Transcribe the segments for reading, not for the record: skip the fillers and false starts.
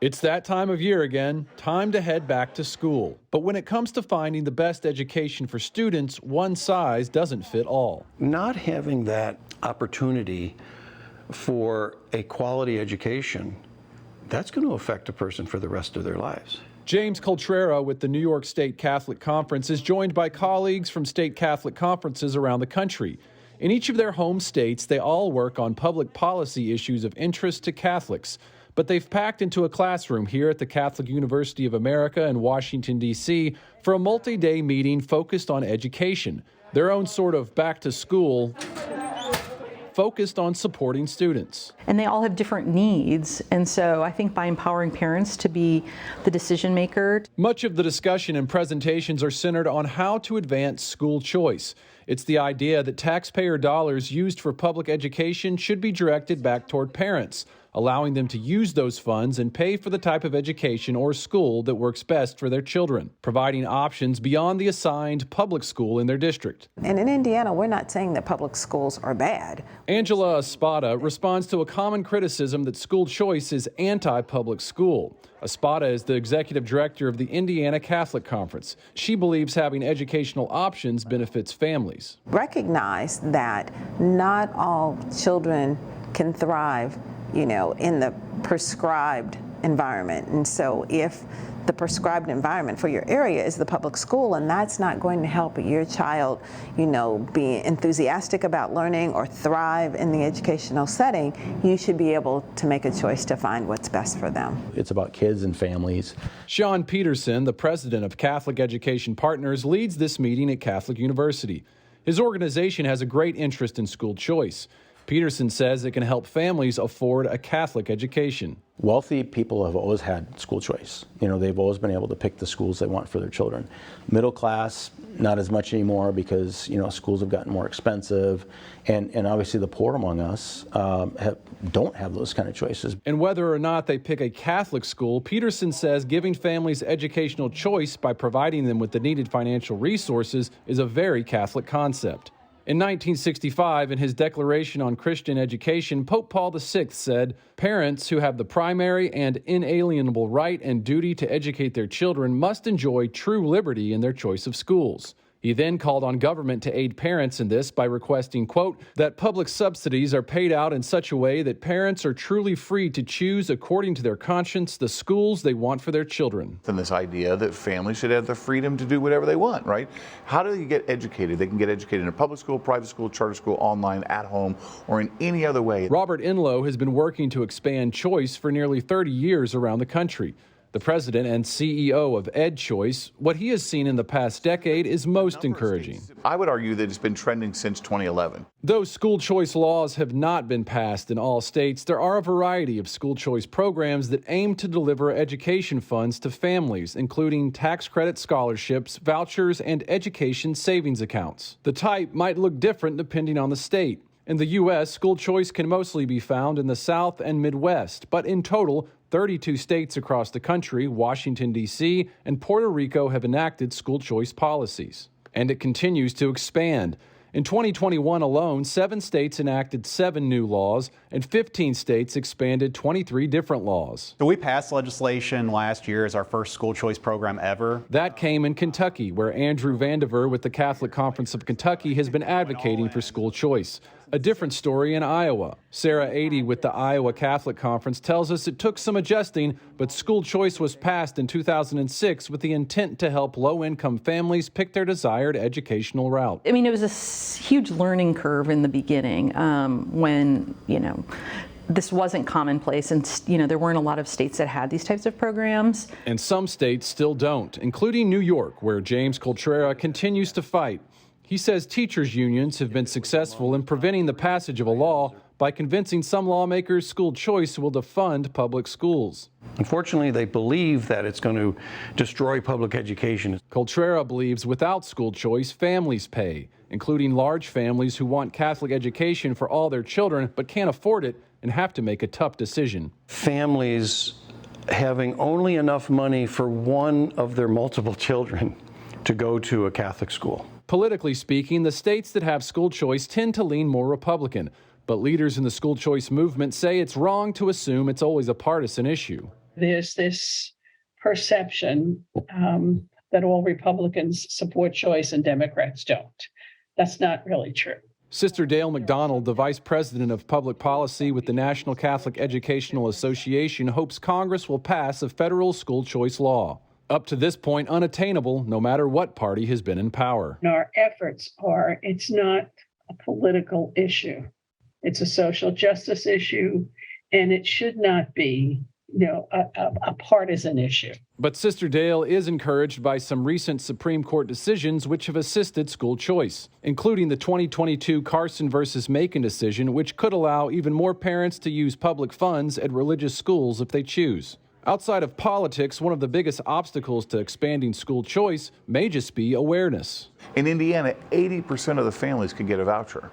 It's that time of year again, time to head back to school. But when it comes to finding the best education for students, one size doesn't fit all. Not having that opportunity for a quality education, that's going to affect a person for the rest of their lives. James Coltrera with the New York State Catholic Conference is joined by colleagues from state Catholic conferences around the country. In each of their home states, they all work on public policy issues of interest to Catholics. But they've packed into a classroom here at the Catholic University of America in Washington, D.C. for a multi-day meeting focused on education, their own sort of back to school, focused on supporting students. And they all have different needs, and so I think by empowering parents to be the decision maker. Much of the discussion and presentations are centered on how to advance school choice. It's the idea that taxpayer dollars used for public education should be directed back toward parents, allowing them to use those funds and pay for the type of education or school that works best for their children, providing options beyond the assigned public school in their district. And in Indiana, we're not saying that public schools are bad. Angela Espada responds to a common criticism that school choice is anti-public school. Espada is the executive director of the Indiana Catholic Conference. She believes having educational options benefits families. Recognize that not all children can thrive, in the prescribed environment. And so if the prescribed environment for your area is the public school, and that's not going to help your child, be enthusiastic about learning or thrive in the educational setting, you should be able to make a choice to find what's best for them. It's about kids and families. Sean Peterson, the president of Catholic Education Partners, leads this meeting at Catholic University. His organization has a great interest in school choice. Peterson says it can help families afford a Catholic education. Wealthy people have always had school choice. They've always been able to pick the schools they want for their children. Middle class, not as much anymore because, schools have gotten more expensive. And obviously the poor among us don't have those kind of choices. And whether or not they pick a Catholic school, Peterson says giving families educational choice by providing them with the needed financial resources is a very Catholic concept. In 1965, in his Declaration on Christian Education, Pope Paul VI said, "Parents who have the primary and inalienable right and duty to educate their children must enjoy true liberty in their choice of schools." He then called on government to aid parents in this by requesting, quote, that public subsidies are paid out in such a way that parents are truly free to choose according to their conscience the schools they want for their children. And this idea that families should have the freedom to do whatever they want, right? How do you get educated? They can get educated in a public school, private school, charter school, online, at home, or in any other way. Robert Enlow has been working to expand choice for nearly 30 years around the country. The president and CEO of EdChoice, what he has seen in the past decade is most encouraging. I would argue that it's been trending since 2011. Though school choice laws have not been passed in all states, there are a variety of school choice programs that aim to deliver education funds to families, including tax credit scholarships, vouchers, and education savings accounts. The type might look different depending on the state. In the U.S., school choice can mostly be found in the South and Midwest, but in total, 32 states across the country, Washington, D.C., and Puerto Rico have enacted school choice policies. And it continues to expand. In 2021 alone, 7 states enacted 7 new laws, and 15 states expanded 23 different laws. So we passed legislation last year as our first school choice program ever. That came in Kentucky, where Andrew Vandiver with the Catholic Conference of Kentucky has been advocating for school choice. A different story in Iowa. Sarah Adey with the Iowa Catholic Conference tells us it took some adjusting, but school choice was passed in 2006 with the intent to help low-income families pick their desired educational route. I mean, it was a huge learning curve in the beginning when, this wasn't commonplace, and there weren't a lot of states that had these types of programs. And some states still don't, including New York, where James Coltrera continues to fight. He says teachers' unions have been successful in preventing the passage of a law by convincing some lawmakers school choice will defund public schools. Unfortunately, they believe that it's going to destroy public education. Coltrera believes without school choice, families pay, including large families who want Catholic education for all their children but can't afford it and have to make a tough decision. Families having only enough money for one of their multiple children to go to a Catholic school. Politically speaking, the states that have school choice tend to lean more Republican. But leaders in the school choice movement say it's wrong to assume it's always a partisan issue. There's this perception that all Republicans support choice and Democrats don't. That's not really true. Sister Dale McDonald, the Vice President of Public Policy with the National Catholic Educational Association, hopes Congress will pass a federal school choice law. Up to this point, unattainable, no matter what party has been in power. Our efforts are, it's not a political issue. It's a social justice issue, and it should not be, a partisan issue. But Sister Dale is encouraged by some recent Supreme Court decisions which have assisted school choice, including the 2022 Carson versus Macon decision, which could allow even more parents to use public funds at religious schools if they choose. Outside of politics, one of the biggest obstacles to expanding school choice may just be awareness. In Indiana, 80% of the families can get a voucher,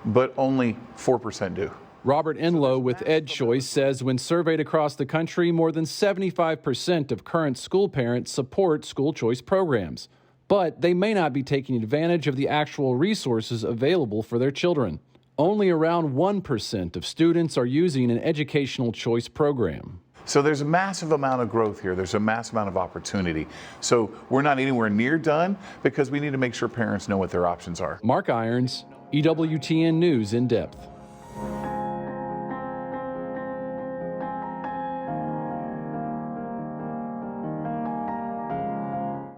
but only 4% do. Robert Enlow with EdChoice says when surveyed across the country, more than 75% of current school parents support school choice programs. But they may not be taking advantage of the actual resources available for their children. Only around 1% of students are using an educational choice program. So there's a massive amount of growth here. There's a massive amount of opportunity. So we're not anywhere near done because we need to make sure parents know what their options are. Mark Irons, EWTN News In Depth.